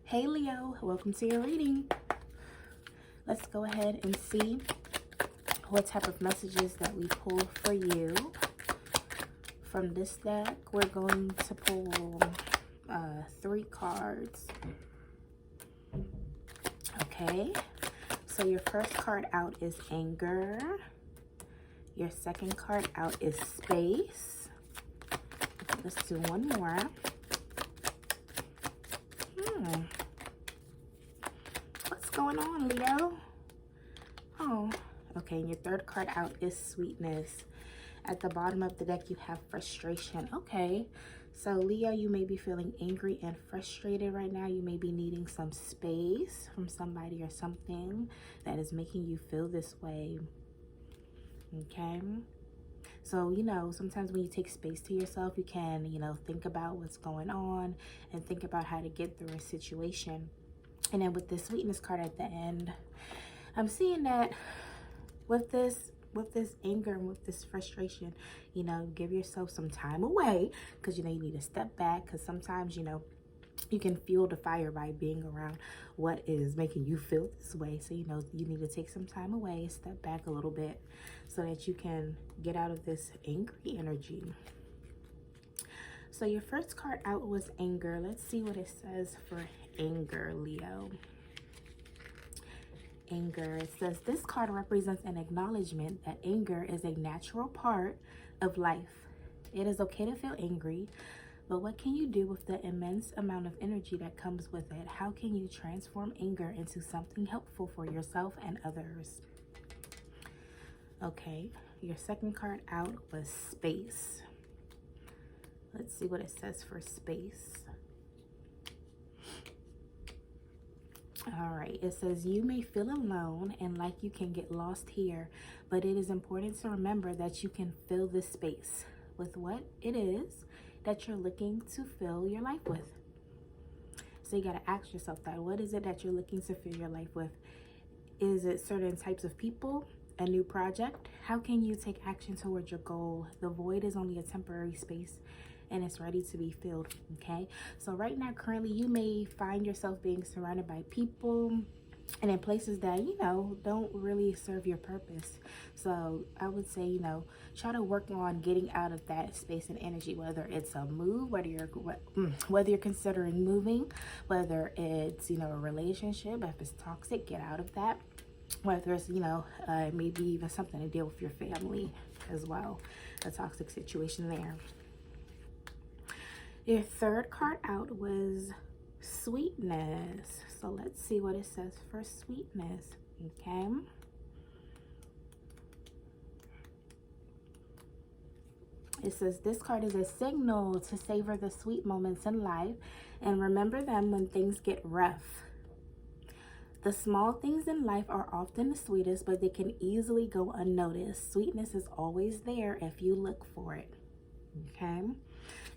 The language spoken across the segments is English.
Hey Leo, welcome to your reading. Let's go ahead and see what type of messages that we pull for you. From this deck, we're going to pull 3 cards. Okay, so your first card out is anger. Your second card out is space. Let's do one more. What's going on, Leo? Oh, okay, and your third card out is sweetness. At the bottom of the deck, you have frustration. Okay, so Leo, you may be feeling angry and frustrated right now. You may be needing some space from somebody or something that is making you feel this way. Okay, so, sometimes when you take space to yourself, you can, think about what's going on and think about how to get through a situation. And then with the sweetness card at the end, I'm seeing that with this anger and with this frustration, give yourself some time away because, you need to step back because sometimes, you can fuel the fire by being around what is making you feel this way. So, you need to take some time away, step back a little bit so that you can get out of this angry energy. So your first card out was anger. Let's see what it says for anger, Leo. Anger, it says this card represents an acknowledgement that anger is a natural part of life. It is okay to feel angry, but what can you do with the immense amount of energy that comes with it? How can you transform anger into something helpful for yourself and others? Okay, your second card out was space. Let's see what it says for space. All right, it says you may feel alone and like you can get lost here, but it is important to remember that you can fill this space with what it is that you're looking to fill your life with. So you got to ask yourself that. What is it that you're looking to fill your life with? Is it certain types of people? A new project? How can you take action towards your goal? The void is only a temporary space and it's ready to be filled. Okay, so right now currently you may find yourself being surrounded by people and in places that don't really serve your purpose. So I would say try to work on getting out of that space and energy, whether it's a move, whether you're considering moving, whether it's a relationship. If it's toxic, get out of that. Whether it's maybe even something to deal with your family as well, a toxic situation there. Your third card out was sweetness. So let's see what it says for sweetness. Okay. It says this card is a signal to savor the sweet moments in life and remember them when things get rough. The small things in life are often the sweetest, but they can easily go unnoticed. Sweetness is always there if you look for it. Okay.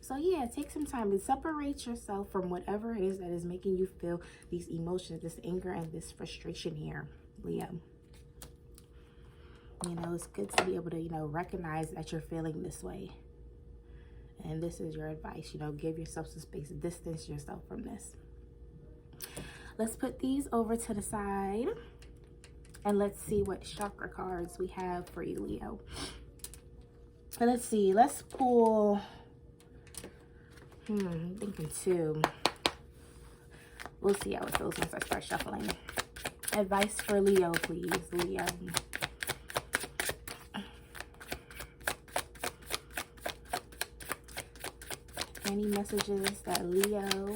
So yeah, take some time to separate yourself from whatever it is that is making you feel these emotions, this anger and this frustration here, Leo. It's good to be able to, recognize that you're feeling this way. And this is your advice, give yourself some space, distance yourself from this. Let's put these over to the side and let's see what chakra cards we have for you, Leo. And let's see, let's pull, I'm thinking 2. We'll see how it goes once I start shuffling. Advice for Leo, please, Leo. Any messages that Leo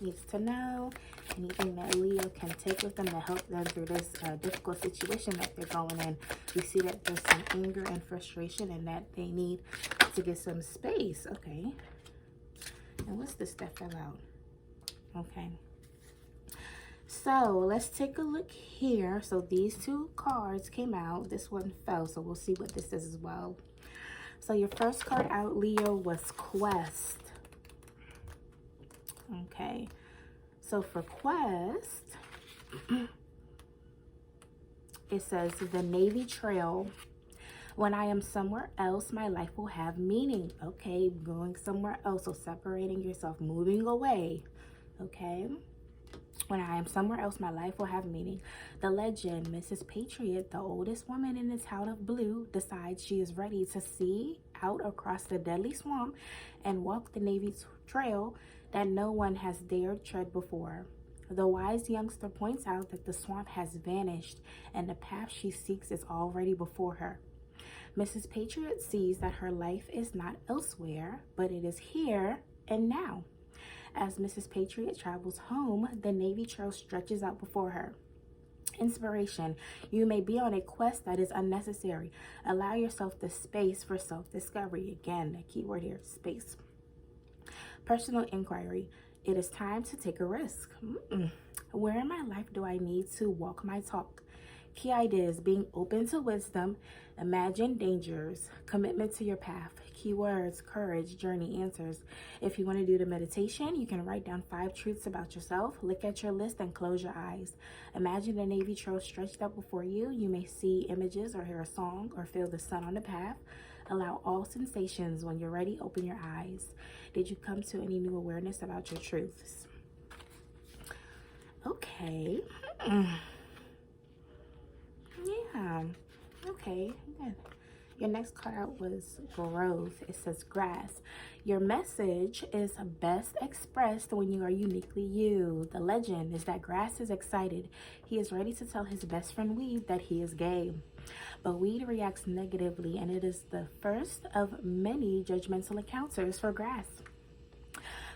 needs to know? Anything that Leo can take with them to help them through this difficult situation that they're going in. We see that there's some anger and frustration and that they need to get some space. Okay. And what's this that fell out? Okay. So let's take a look here. So these 2 cards came out. This one fell. So we'll see what this is as well. So your first card out, Leo, was Quest. Okay. So for Quest, it says the Navy Trail. When I am somewhere else, my life will have meaning. Okay, going somewhere else. So separating yourself, moving away. Okay. When I am somewhere else, my life will have meaning. The legend, Mrs. Patriot, the oldest woman in the town of Blue, decides she is ready to see out across the deadly swamp and walk the Navy trail that no one has dared tread before. The wise youngster points out that the swamp has vanished and the path she seeks is already before her. Mrs. Patriot sees that her life is not elsewhere, but it is here and now. As Mrs. Patriot travels home, the Navy trail stretches out before her. Inspiration. You may be on a quest that is unnecessary. Allow yourself the space for self-discovery. Again, the key word here, space. Personal inquiry. It is time to take a risk. Where in my life do I need to walk my talk? Key ideas: being open to wisdom, imagine dangers, commitment to your path. Keywords: courage, journey, answers. If you want to do the meditation, you can write down 5 truths about yourself. Look at your list and close your eyes. Imagine the Navy trail stretched out before you. You may see images or hear a song or feel the sun on the path. Allow all sensations. When you're ready, open your eyes. Did you come to any new awareness about your truths? Okay. Yeah. Okay. Good. Your next card out was growth. It says grass. Your message is best expressed when you are uniquely you. The legend is that grass is excited. He is ready to tell his best friend Weed that he is gay. But Weed reacts negatively, and it is the first of many judgmental encounters for grass.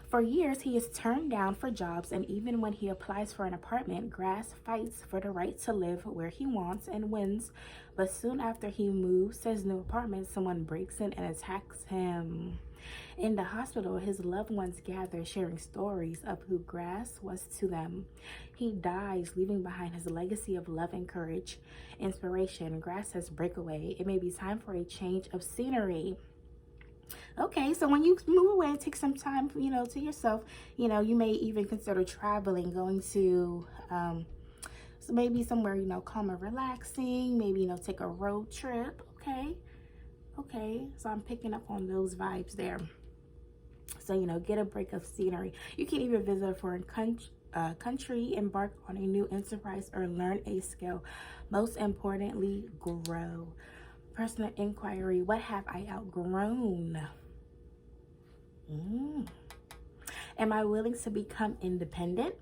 For years, he is turned down for jobs, and even when he applies for an apartment, Grass fights for the right to live where he wants and wins. But soon after he moves to his new apartment, someone breaks in and attacks him. In the hospital, his loved ones gather, sharing stories of who Grass was to them. He dies, leaving behind his legacy of love and courage. Inspiration. Grass says breakaway. It may be time for a change of scenery. Okay, so when you move away and take some time, to yourself, you may even consider traveling, going to, so maybe somewhere, calm and relaxing, maybe, take a road trip. Okay, so I'm picking up on those vibes there. So, get a break of scenery. You can even visit a foreign country, embark on a new enterprise, or learn a skill. Most importantly, grow. Personal inquiry. What have I outgrown? Am I willing to become independent?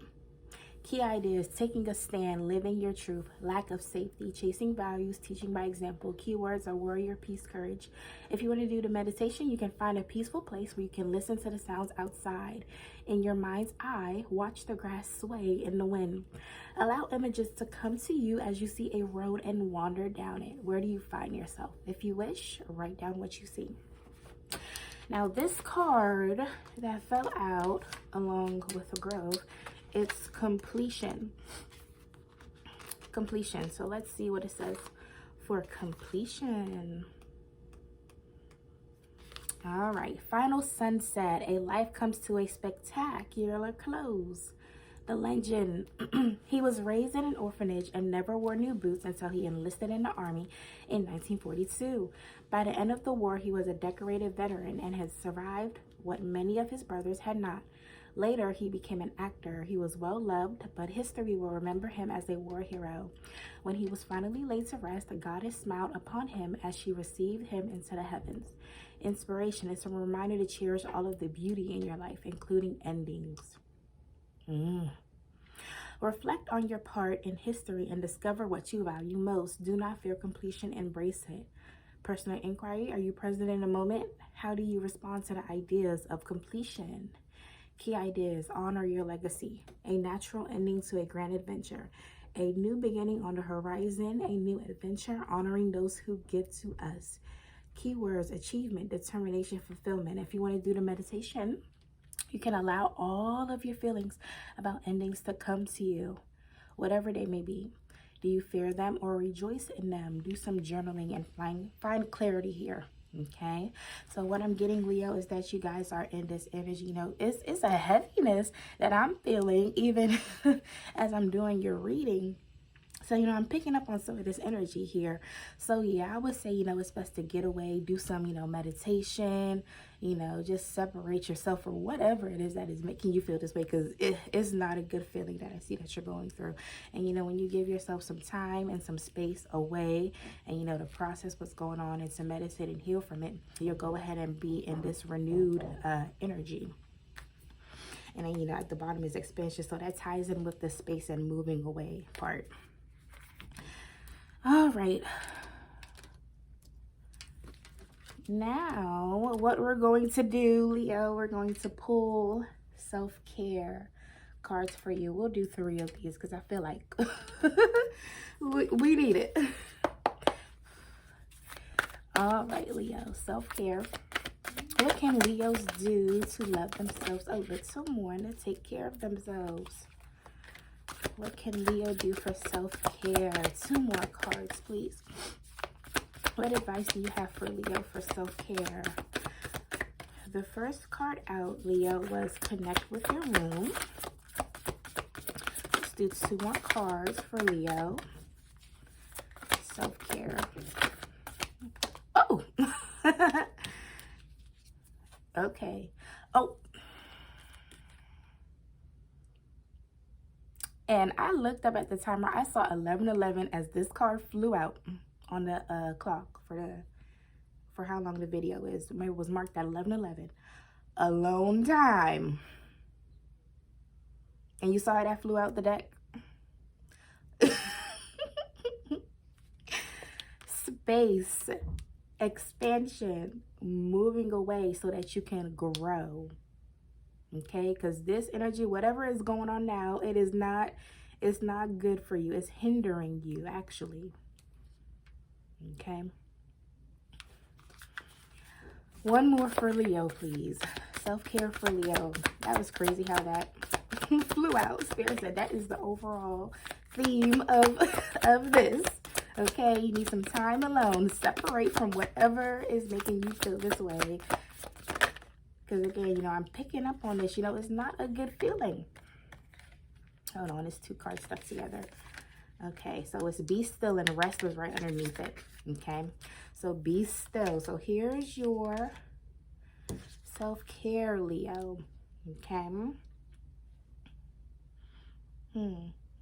Key ideas: taking a stand, living your truth, lack of safety, chasing values, teaching by example. Keywords are warrior, peace, courage. If you want to do the meditation, you can find a peaceful place where you can listen to the sounds outside. In your mind's eye, watch the grass sway in the wind. Allow images to come to you as you see a road and wander down it. Where do you find yourself? If you wish, write down what you see. Now, this card that fell out along with the grove, it's completion. Completion. So let's see what it says for completion. All right. Final sunset. A life comes to a spectacular close. The legend. He was raised in an orphanage and never wore new boots until he enlisted in the army in 1942. By the end of the war, he was a decorated veteran and had survived what many of his brothers had not. Later, he became an actor. He was well loved, but history will remember him as a war hero. When he was finally laid to rest, the goddess smiled upon him as she received him into the heavens. Inspiration is a reminder to cherish all of the beauty in your life, including endings. Reflect on your part in history and discover what you value most. Do not fear completion, embrace it. Personal inquiry: are you present in the moment? How do you respond to the ideas of completion? Key ideas: honor your legacy, a natural ending to a grand adventure, a new beginning on the horizon, a new adventure, honoring those who give to us. Keywords: achievement, determination, fulfillment. If you want to do the meditation, you can allow all of your feelings about endings to come to you, whatever they may be. Do you fear them or rejoice in them? Do some journaling and find clarity here. Okay, so what I'm getting, Leo, is that you guys are in this energy. It's a heaviness that I'm feeling even as I'm doing your reading. So, you know, I'm picking up on some of this energy here. So, yeah, I would say, you know, it's best to get away, do some, you know, meditation, you know, just separate yourself from whatever it is that is making you feel this way, because it's not a good feeling that I see that you're going through. And, you know, when you give yourself some time and some space away and, you know, to process what's going on and to meditate and heal from it, you'll go ahead and be in this renewed energy. And then, you know, at the bottom is expansion. So that ties in with the space and moving away part. All right. Now, what we're going to do, Leo, we're going to pull self-care cards for you. We'll do 3 of these because I feel like we need it. All right, Leo, self-care. What can Leos do to love themselves a little more and to take care of themselves? What can Leo do for self-care? 2 more cards, please. What advice do you have for Leo for self-care? The first card out, Leo, was connect with your womb. Let's do 2 more cards for Leo. Self-care. Oh! Okay. Oh. And I looked up at the timer. I saw 11:11 as this card flew out on the clock for how long the video is. Maybe it was marked at 11:11. Alone time. And you saw that flew out the deck? Space, expansion, moving away so that you can grow. Okay, because this energy, whatever is going on now, it's not good for you. It's hindering you, actually. Okay. 1 more for Leo, please. Self-care for Leo. That was crazy how that flew out. Spirit said that is the overall theme of this. Okay, you need some time alone. Separate from whatever is making you feel this way. Because again, you know, I'm picking up on this. You know, it's not a good feeling. Hold on, it's 2 cards stuck together. Okay, so it's be still and rest was right underneath it. Okay, so be still. So here's your self-care, Leo. Okay.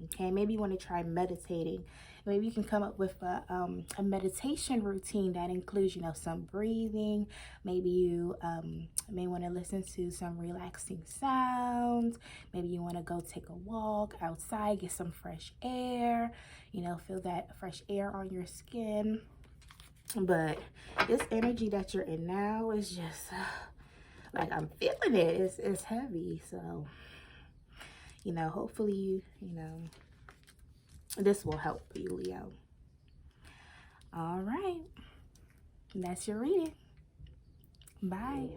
Okay, maybe you want to try meditating. Maybe you can come up with a meditation routine that includes, you know, some breathing. Maybe you may want to listen to some relaxing sounds. Maybe you want to go take a walk outside, get some fresh air, you know, feel that fresh air on your skin. But this energy that you're in now is just like, I'm feeling it. It's heavy. So, you know, hopefully, you know, this will help you, Leo. All right. That's your reading. Bye.